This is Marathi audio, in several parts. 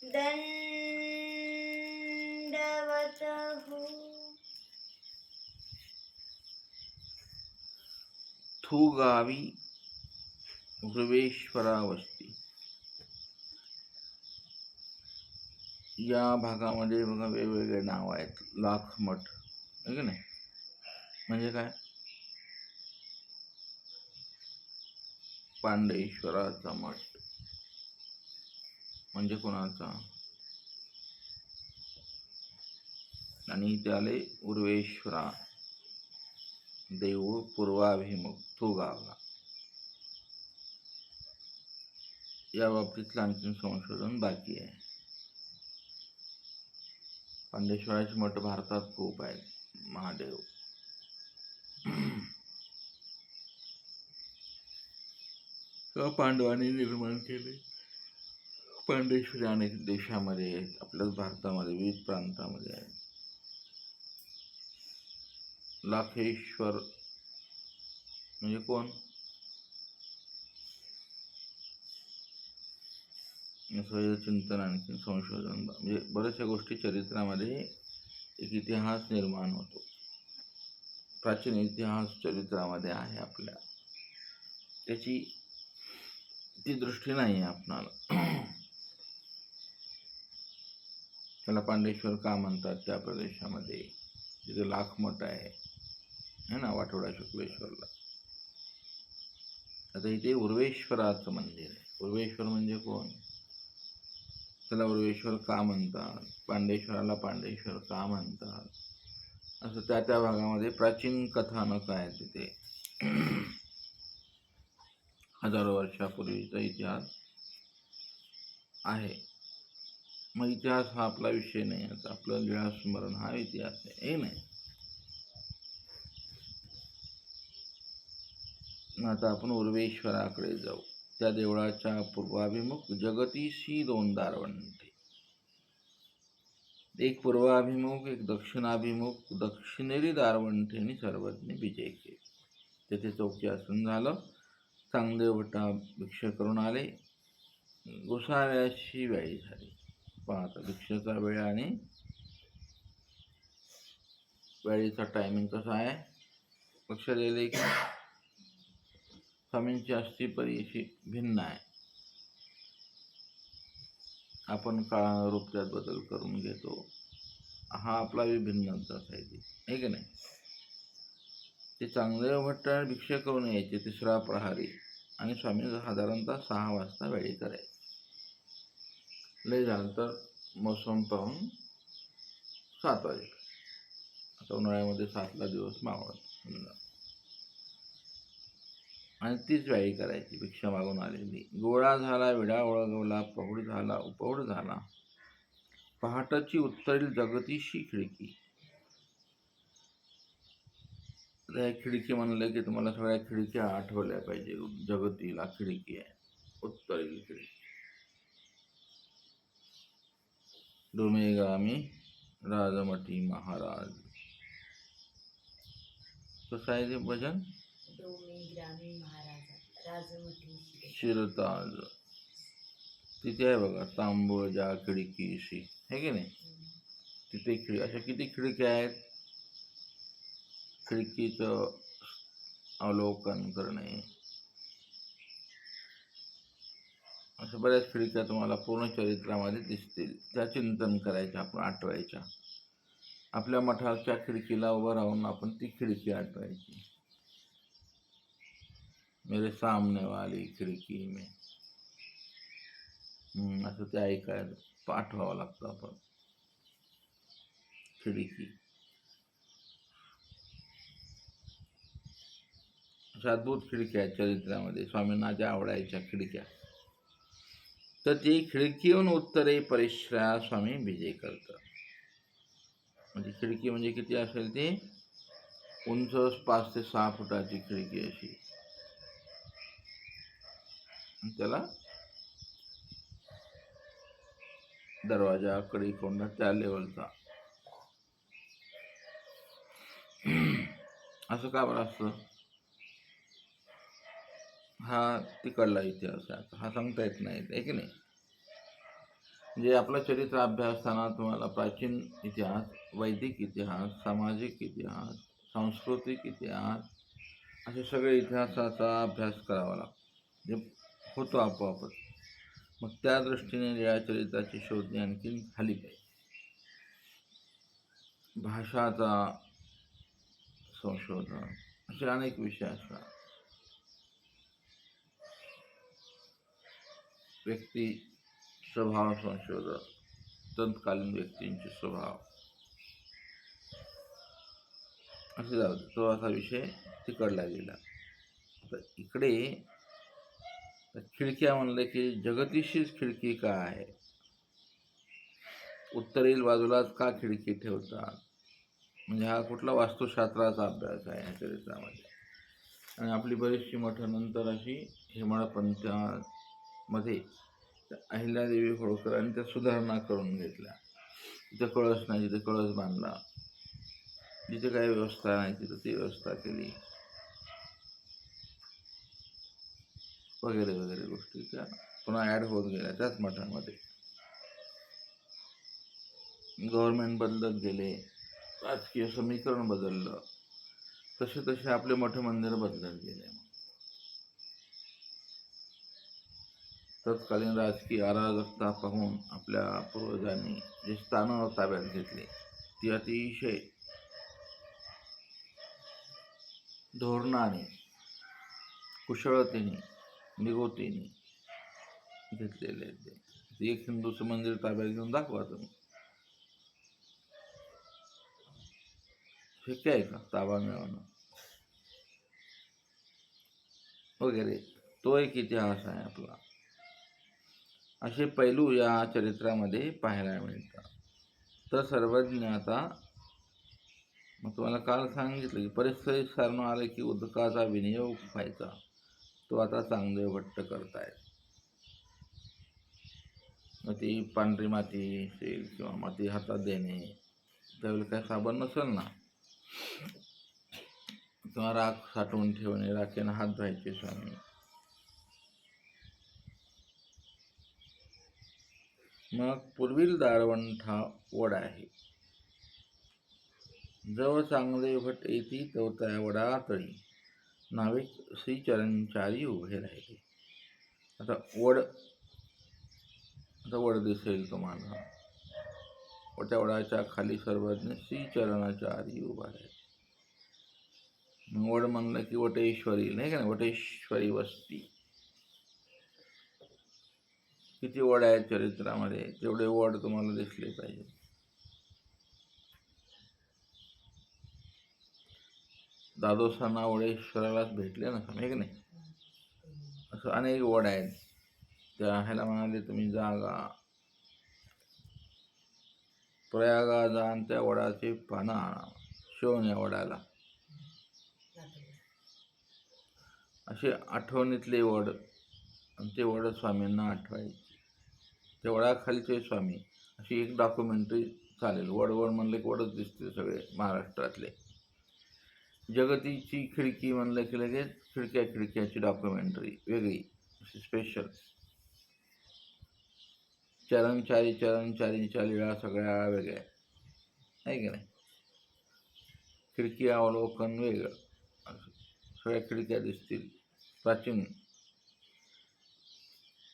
दंडवतः थुगावी वृवेश्वरावस्ती. या भागामध्ये बघा वेगवेगळे नाव आहेत. लाखमठ आहे की नाही, म्हणजे काय, पांडेश्वराचा मठ. म्हणजे कोणाचा, आणि त्याले उर्वेश्वरा देऊळ पूर्वाभिमुख थुगावला. या बाबतीतलं आणखी संशोधन बाकी आहे. पांडेश्वराचे मठ भारतात खूप आहेत. महादेव पांडवांनी निर्माण केले. पांडेश्वरी अनेक देशामध्ये आहेत, आपल्याच भारतामध्ये विविध प्रांतामध्ये आहेत. लाखेश्वर म्हणजे कोण, असं चिंतन आणखी संशोधन, म्हणजे बऱ्याचशा गोष्टी चरित्रामध्ये एक इतिहास निर्माण होतो. प्राचीन इतिहास चरित्रामध्ये आहे आपल्या, त्याची ती दृष्टी नाही आहे आपणाला. त्याला पांडेश्वर का म्हणतात, त्या प्रदेशामध्ये तिथे लाखमठ आहे ना, वाठोडा शुक्लेश्वरला. आता इथे उर्वेश्वराचं मंदिर आहे. उर्वेश्वर म्हणजे कोण, त्याला उर्वेश्वर का म्हणतात, पांडेश्वराला पांडेश्वर का म्हणतात, असं त्या त्या भागामध्ये प्राचीन कथानक आहे. तिथे हजारो वर्षापूर्वीचा इतिहास आहे. मग इतिहास हा आपला विषय नाही, आता आपलं लीळा स्मरण हा इतिहास आहे, हे नाही. आता आपण उर्वेश्वराकडे जाऊ. त्या देवळाच्या पूर्वाभिमुख जगतीशी 2 दारवंटे, एक पूर्वाभिमुख एक दक्षिणाभिमुख. दक्षिणेरी दारवंठेने सर्वज्ञ विजय केले. तेथे चौकी आसन झालं. चांगदेव भटा भिक्षा करून आले. गोसाव्याची वेळी झाली. पाहता भिक्षेचा वेळ आणि वेळेचा टायमिंग कसा आहे लक्षात येईल की स्वामींची अस्थिपरी अशी भिन्न आहे. आपण काळानुरूप त्यात बदल करून घेतो. हा आपला विभिन्नताच आहे ती, आहे की नाही. ते चांगदेव भट्ट भिक्षा करून यायचे तिसरा प्रहारी, आणि स्वामी साधारणतः 6 वाजता वेळी करायचे. लय झालं तर मोसम पाहून 7 वाजता. आता उन्हाळ्यामध्ये 7ला दिवस मावळत समजा, आणि तीच वेळी करायची भिक्षा मागून आलेली. गोळा झाला विडा ओळगवला, पहुड झाला उपवड झाला. पहाटाची उत्तरेल जगतीशी खिडकी. त्या खिडकी म्हणलं की तुम्हाला सगळ्या खिडक्या आठवल्या पाहिजे. जगतीला खिडकी आहे, उत्तरेल खिडकी. डोमेगामी राजमठी महाराज. कसं आहे ते भजन, शिरताज. तिथे आहे बघा, तांबूळ ज्या खिडकीशी, आहे की नाही. तिथे अशा किती खिडक्या आहेत. खिडकीचं अवलोकन करणे, अशा बऱ्याच खिडक्या तुम्हाला पूर्ण चरित्रामध्ये दिसतील. त्या चिंतन करायच्या, आपण आठवायच्या. आपल्या मठाच्या खिडकीला उभं राहून आपण ती खिडकी आठवायची. मेरे सामने वाली खिडकी में, असं ते ऐकायला आठवावं लागतं आपण. खिडकी अशा अद्भुत खिडक्या आहेत चरित्रामध्ये, स्वामींना ज्या आवडायच्या खिडक्या. तर ती खिडकीहून उत्तरे परिश्रया स्वामी विजय करतात. म्हणजे खिडकी म्हणजे किती असेल ती, उंच 5 ते 6 फुटाची खिडकी अशी. त्याला दरवाजा कडी कोंडा त्या लेवलचा. असं का बरं असतं, हा तिकडला इतिहास आहे, हा सांगता येत नाही, आहे की नाही. जे आपला चरित्र अभ्यासताना तुम्हाला प्राचीन इतिहास, वैदिक इतिहास, सामाजिक इतिहास, सांस्कृतिक इतिहास असे सगळे इतिहासाचा अभ्यास करावा लागतो, जे होतो आपोआपच. मग त्या दृष्टीने या चरित्राची शोधणी आणखीन झाली पाहिजे. भाषाचा संशोधन असे अनेक विषय असतात. व्यक्ती स्वभाव संशोधन, तत्कालीन व्यक्तींचे स्वभाव असे जाऊ, तो असा विषय तिकडला गेला. आता इकडे खिडक्या म्हणलं की जगदीशीच खिडकी का आहे, उत्तरेला बाजूलाच का खिडकी ठेवतात, म्हणजे हा कुठला वास्तुशास्त्राचा अभ्यास आहे या चरित्रामध्ये. आणि आपली बरीचशी मठं नंतर अशी हेमाळपंथामध्ये अहिल्यादेवी होळकरांनी त्या सुधारणा करून घेतल्या. तिथे कळस नाही तिथे कळस बांधला, जिथे काही व्यवस्था नाही तिथं ती व्यवस्था केली, वगैरे वगैरे गोष्टी त्या पुन्हा ॲड होत गेल्या त्याच मठामध्ये. गव्हर्नमेंट बदलत गेले, राजकीय समीकरण बदललं, तसे तसे आपले मोठे मंदिर बदलत गेले. तत्कालीन राजकीय अराजकता पाहून आपल्या पूर्वजांनी जे स्थानं ताब्यात घेतली ती अतिशय धोरणाने, कुशळतेने, निगोतीने घेतलेले आहेत. ते एक हिंदूचं मंदिर ताब्यात घेऊन दाखवा तुम्ही, शक्य आहे का ताबा मिळवणं वगैरे. तो एक इतिहास आहे आपला. असे पैलू या चरित्रामध्ये पाहायला मिळतात. तर सर्वज्ञ आता मग तुम्हाला काल सांगितलं की परिस्थिती सारणं आलं की उदकाचा विनियोग व्हायचा, तो आता चांगदेव भट्ट करतायत. मग ती पांढरी माती असेल किंवा माती हातात देणे, त्यावेळेला काय साबण नसेल ना, किंवा राख साठवून ठेवणे, राखेनं हात धुवायचे स्वामी. मग पूर्वील दारवंठा वड आहे, जव चांगदेव भट येती तव त्या वडातळी नाविक श्रीचरणचारी उभे राहिले. आता वड दिसेल तुम्हाला, त्या वडाच्या खाली सर्वज्ञ श्रीचरणाचारी उभा आहे. वड म्हणलं की वटेश्वरी नाही का, वटेश्वरी वस्ती. किती वड आहेत चरित्रामध्ये, तेवढे वड तुम्हाला दिसले पाहिजे. दादोसांना वडेश्वरालाच भेटले ना आहे की नाही, असं अनेक वड आहेत. त्या ह्याला म्हणाले तुम्ही जागा प्रयागा जाण त्या वडाचे पानं आणा, शिवण या वडाला. असे आठवणीतले वड, आणि ते वड स्वामींना आठवायचे. त्या वडाखालीचे स्वामी, अशी एक डॉक्युमेंटरी चालेल. वड म्हणलं की वडच दिसते सगळे महाराष्ट्रातले. जगतीची खिडकी म्हणलं की लगेच खिडक्याची डॉक्युमेंटरी वेगळी, स्पेशल. चरणचारीच्या लीळा सगळ्या वेगळ्या आहे की नाही. खिडकी अवलोकन वेगळं, सगळ्या खिडक्या दिसतील प्राचीन,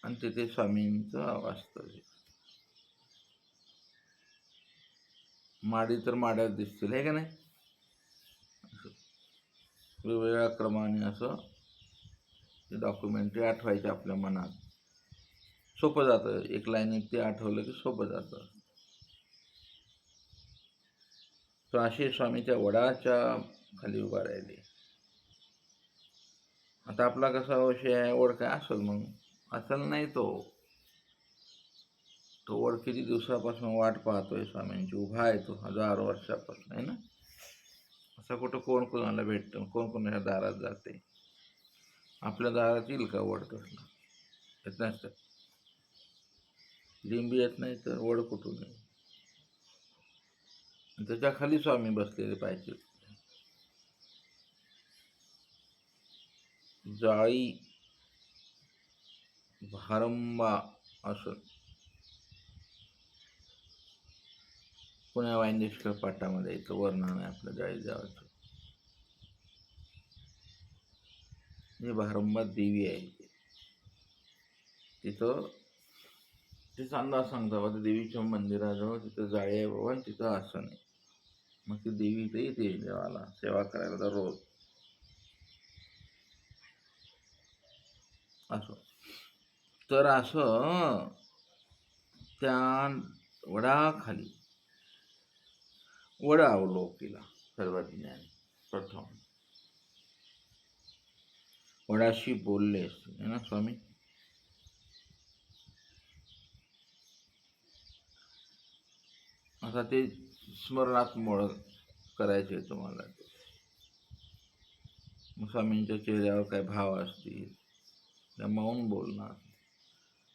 आणि तिथे स्वामींचं वास्तव्य. माडी तर माड्यात दिसतील आहे का नाही, वेगवेगळ्या क्रमाने असं ते डॉक्युमेंटरी आठवायचे आपल्या मनात. सोपं जातं, एक लाईनीत ते आठवलं की सोपं जातं. तर असे स्वामी त्या वडाच्या खाली उभा राहिले. आता आपला कसा विषय आहे, वड काय असेल मग असेल नाही, तो वड किती दिवसापासून वाट पाहतोय स्वामींची, उभा आहे तो 1000 वर्षापासून आहे ना. असं कुठं कोण कोणाला भेटतं, कोण कोणाच्या दारात जाते. आपल्या दारात येईल का वड कसला, येत नाही. लिंबी येत नाही तर वड कुठून येईल. त्याच्या खाली स्वामी बसलेले पाहिजे. जाळी भारंबा असं पुण्या वायंदेश्वर पाठामध्ये इथं वर्णन आहे आपल्या जाळीदेवाचं. ही भारंबार देवी आहे तिथं. तिचा अंदाज सांगता बाबा देवीच्या मंदिराजवळ तिथं जाळी आहे बाबा, तिथं आसन आहे. मग ती देवी इथे येते देवाला सेवा करायला दररोज. असं तर असं त्या वडाखाली वड अवलोकिला सर्वज्ञानी प्रथम. वडाशी बोलले असते ना स्वामी. आता ते स्मरणात मोळ करायचे तुम्हाला. मग स्वामींच्या चेहऱ्यावर काय भाव असतील त्या मौन बोलणार.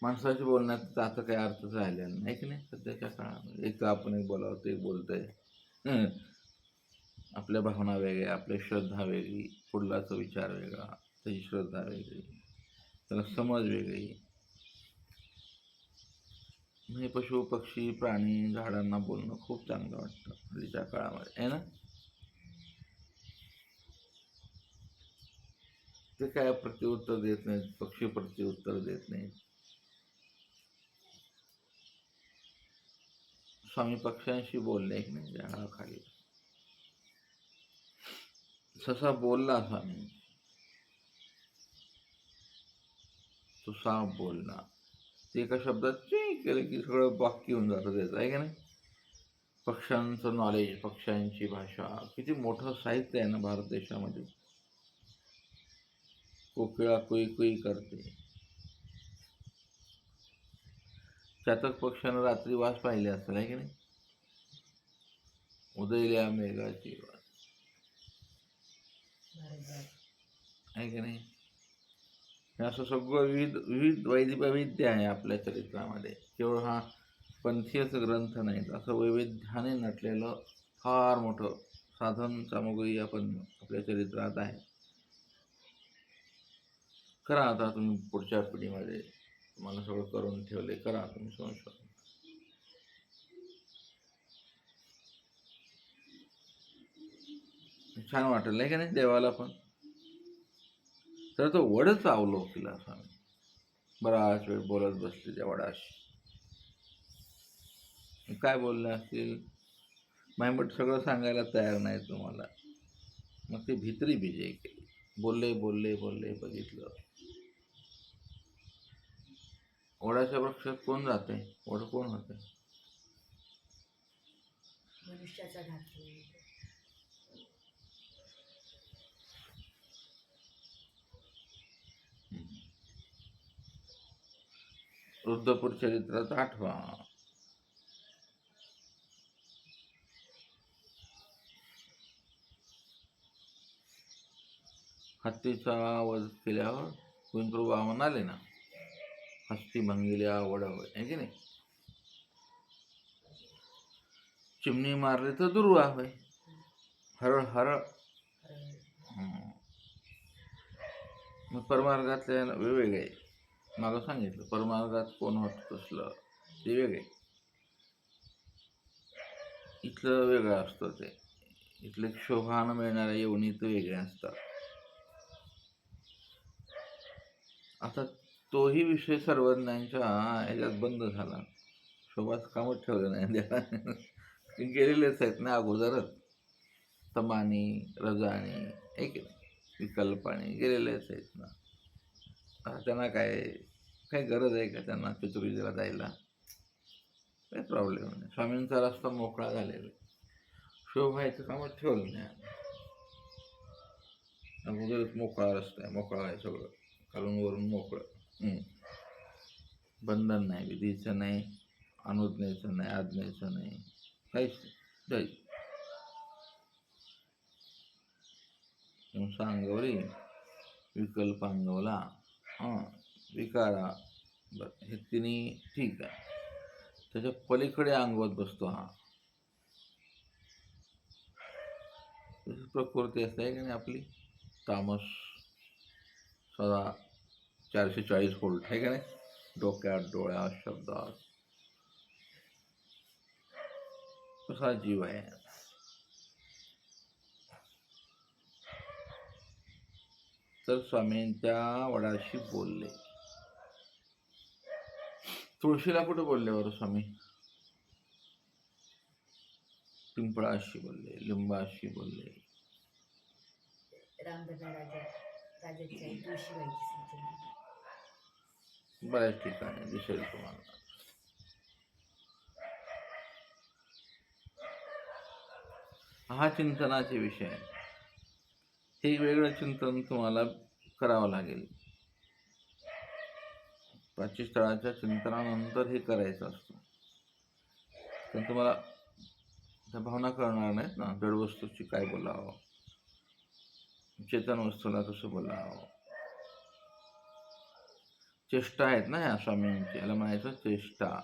माणसाच्या बोलण्यात आता काही अर्थच राहिलेला नाही की नाही सध्याच्या काळामध्ये. एक आपण एक बोलावं ते एक बोलतंय. आपल्या भावना वेगळ्या, आपली श्रद्धा वेगळी, पुढलाचा विचार वेगळा, त्याची श्रद्धा वेगळी, त्याला समज वेगळी. म्हणजे पशु पक्षी प्राणी झाडांना बोलणं खूप चांगलं वाटतं हल्लीच्या काळामध्ये आहे ना. ते काय प्रत्युत्तर देत नाहीत, पक्षी प्रत्युत्तर देत नाहीत. स्वामी पक्ष्यांशी बोलले की नाही झाडाखाली. ससा बोलला स्वामी, तो साप बोलला. ते एका शब्दात केलं की सगळं वाक्य होऊन जातं त्याचं आहे का नाही. पक्ष्यांचं नॉलेज, पक्ष्यांची भाषा, किती मोठं साहित्य आहे ना भारत देशामध्ये. कोकिळा कुई कुई करते. चातक पक्ष्यानं रात्री वास पाहिले असेल आहे की नाही. उदयल्या मेघाची वास आहे की नाही. हे असं सगळं विविध विविध वैविध्य आहे आपल्या चरित्रामध्ये. केवळ हा पंथीयच ग्रंथ नाहीत, असं वैविध्याने नटलेलं फार मोठं साधन सामुग्री आपण आपल्या चरित्रात आहे. करा आता तुम्ही पुढच्या पिढीमध्ये, तुम्हाला सगळं करून ठेवले, करा तुम्ही संशोधन. छान वाटेल नाही का नाही देवाला पण. तर तो वडच अवलोकिला स्वामी. बराच वेळ बोलत बसले त्या वडाशी. काय बोलले असतील मायमट सगळं सांगायला तयार नाही तुम्हाला. मग ते भित्री विजय केली. बोलले बोलले बोलले बघितलं. वडाच्या वृक्षात कोण जाते. वड कोण होते. मनुष्याचा घात. रुद्रपूर चरित्रात 8वा. हत्तीचा वध केल्यावर कुंप्रू वामन आले ना. हस्ती भंगिल्या वड होय आहे की नाही. चिमणी मारली तर दुर्वा होय. हरळ हरळ. मग परमार्गातल्या वेगवेगळे मागं सांगितलं. परमार्गात कोण होत तसलं ते वेगळे, इथलं वेगळं असतं. ते इथले शोभानं मिळणाऱ्या येवणीत वेगळे असतात. आता तोही विषय सर्वज्ञांच्या ह्याच्यात बंद झाला. शोभाचं कामच ठेवलं नाही देवाने. गेलेलेच आहेत ना अगोदरच. तमानी रजानी एक विकल्पाने गेलेलेच आहेत ना. त्यांना काय काही गरज आहे का त्यांना चतुर्विधीला जायला. काही प्रॉब्लेम नाही. स्वामींचा रस्ता मोकळा झालेला. शोभायचं कामच ठेवलं नाही. अगोदरच मोकळा रस्ता आहे, मोकळा आहे सगळं, खालून वरून मोकळं. बंधन नाही, विधीचं नाही, अनुज्ञेचं नाही, आज्ञेचं नाही, काहीच नाही. सांगवली विकल्प अंगवला. विकारा बरं हे तिन्ही ठीक आहे. त्याच्या पलीकडे अंगवत बसतो हा. प्रकृती असते आहे की नाही आपली. तामस सदा 440 व्होल्ट आहे का नाही. डोक्यात, डोळ्यात, शब्दात. कसा जीव आहे. तर स्वामी त्या वडाशी बोलले. तुळशीला कुठे बोलले बरं स्वामी? पिंपळाशी बोलले, लिंबाशी बोलले. रामदादा राजाच्या आई तुळशीबाईची सूचना. बऱ्याच ठिकाणी दिसेल तुम्हाला. हा चिंतनाचे विषय आहे. हे वेगळं चिंतन तुम्हाला करावं लागेल. प्राचीस्थळाच्या चिंतनानंतर हे करायचं असतं. पण तुम्हाला त्या भावना कळणार नाहीत ना. जड वस्तूची काय बोलावं, चेतन वस्तूला कसं बोलावं. चेष्टा आहेत ना ह्या स्वामींची. याला म्हणायचं चेष्टा.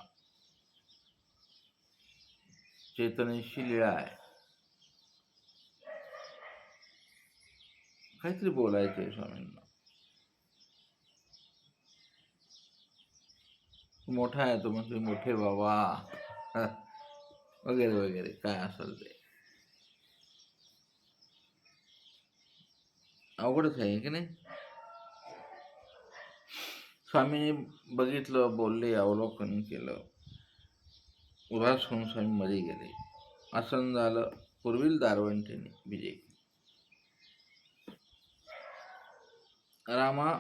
चेतनेशी लीळा आहे. काहीतरी बोलायचंय स्वामींना. मोठा आहे तो म्हणजे मोठे बाबा वगैरे वगैरे काय असेल ते. अवघडच आहे की नाही. स्वामींनी बघितलं, बोलले, अवलोकन केलं. उदास होऊन स्वामी मध्ये गेले. आसन झालं. पूर्वील दारवंटीने विजय. रामा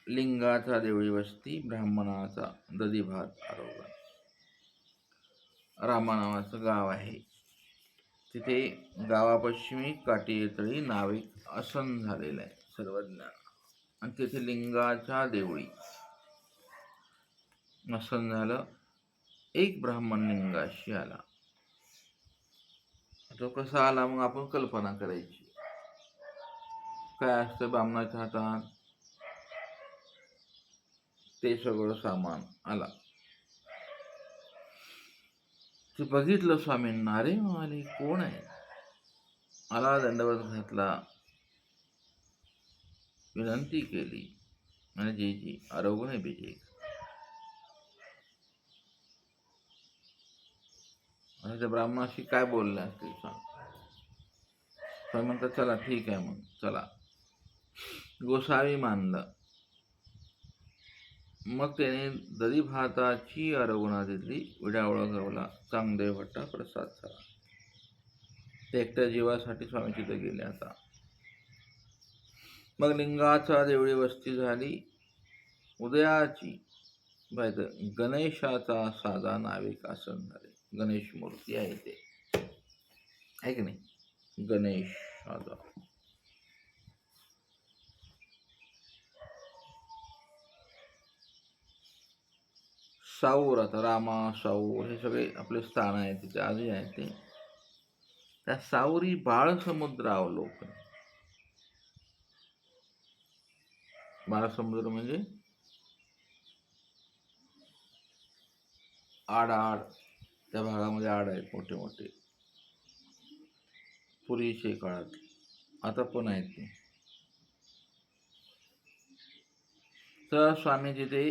लिंगाचा देवळी वस्ती, ब्राह्मणाचा दधीभात आरोग्य. रामा नावाचं गाव आहे. तिथे गावापश्चिमी काटेतळी नाविक आसन झालेलं आहे सर्वज्ञान. आणि तिथे लिंगाच्या देवळी आसन झालं. एक ब्राह्मण लिंगाशी आला. तो कसा आला मग आपण कल्पना करायची. काय असतं ब्राह्मणाच्या हातात? ते सगळं सामान आला. ते बघितलं स्वामींना. अरे म्हणाले कोण आहे? आला, दंडवत घातला, विनंती केली आणि जी आरोग्याने विजय. आणि त्या ब्राह्मणाशी काय बोलले असतील सांग. स्वामी म्हणतात चला ठीक आहे मग चला. गोसावी मानलं. मग त्याने दधी भाताची आरोगणा दिली. विडा ओळखवला. चांगदेव भट्टा प्रसाद झाला. ते एकट्या जीवासाठी स्वामी तिथे गेले. आता मग लिंगाचा देवळी वस्ती झाली. उदयाची गणेशाचा साधा नाविक आसन झाले. गणेश मूर्ती आहे ते आहे की नाही. गणेश साधा. साऊर, आता रामा साऊर हे सगळे आपले स्थान आहे तिथे आधी आहे ते. त्या सावरी बाळसमुद्र अवलोकन. बाळसमुद्र म्हणजे आड त्या भागामध्ये आड आहेत मोठे मोठे. पूर्वीचे काळात, आता पण आहेत ते. तर स्वामी तिथे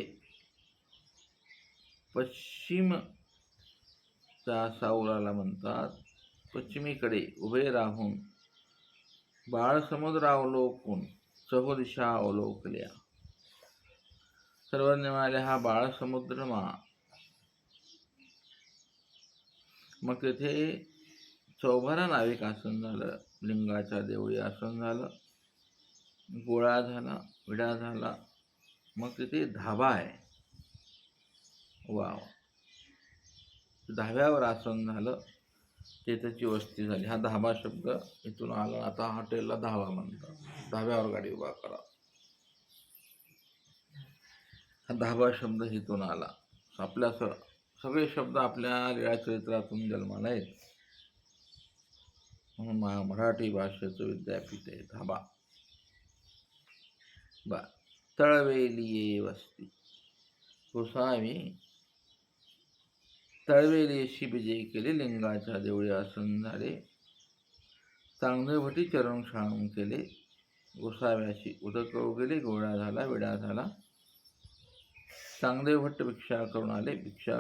पश्चिम त्या सावराला म्हणतात. पश्चिमेकडे उभे राहून बाळसमुद्र अवलोकून चहुदिशा अवलोकल्या. सर्वज्ञ म्हणाले हा बाळसमुद्र मग तेथे चौभारा नाविक आसन झालं. लिंगाच्या देवळी आसन झालं. गोळा झाला, विडा झाला. मग तिथे धाबा आहे. वाव. धाब्यावर आसन झालं. त्याची वस्ती झाली. हा धाबा शब्द इथून आला. आता हॉटेलला धाबा म्हणतात. धाब्यावर गाडी उभा करा. हा धाबा शब्द इथून आला. आपल्या सगळे शब्द आपल्या लीळा चरित्रातून जन्माला आहेत. म्हणून मराठी भाषेचं विद्यापीठ आहे धाबा. तळवेली वस्ती. गोसावी तळवेलीशी विजय केले. लिंगाच्या देवळी आसन झाले. चांगदेव भटी चरण शाणून केले. गोसाव्याशी उदक गेले. गोळा झाला, विडा झाला. चांगदेव भट्ट भिक्षा करून आले. भिक्षा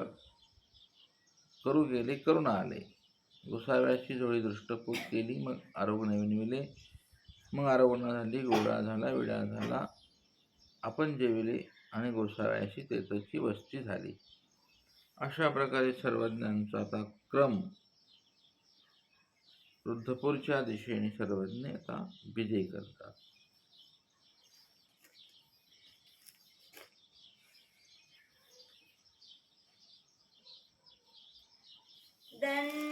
करू गेले, करून आले. गोसाव्याची जोडी दृष्टपूत केली. मग आरोग्य विणविले. मग आरोग्य झाली. गोडा झाला, विडा झाला. आपण जेविले आणि गोसाव्याशी तेथची वस्ती झाली. अशा प्रकारे सर्वज्ञांचा आता क्रम रुद्धपूरच्या दिशेने सर्वज्ञ आता विजय करतात. दंड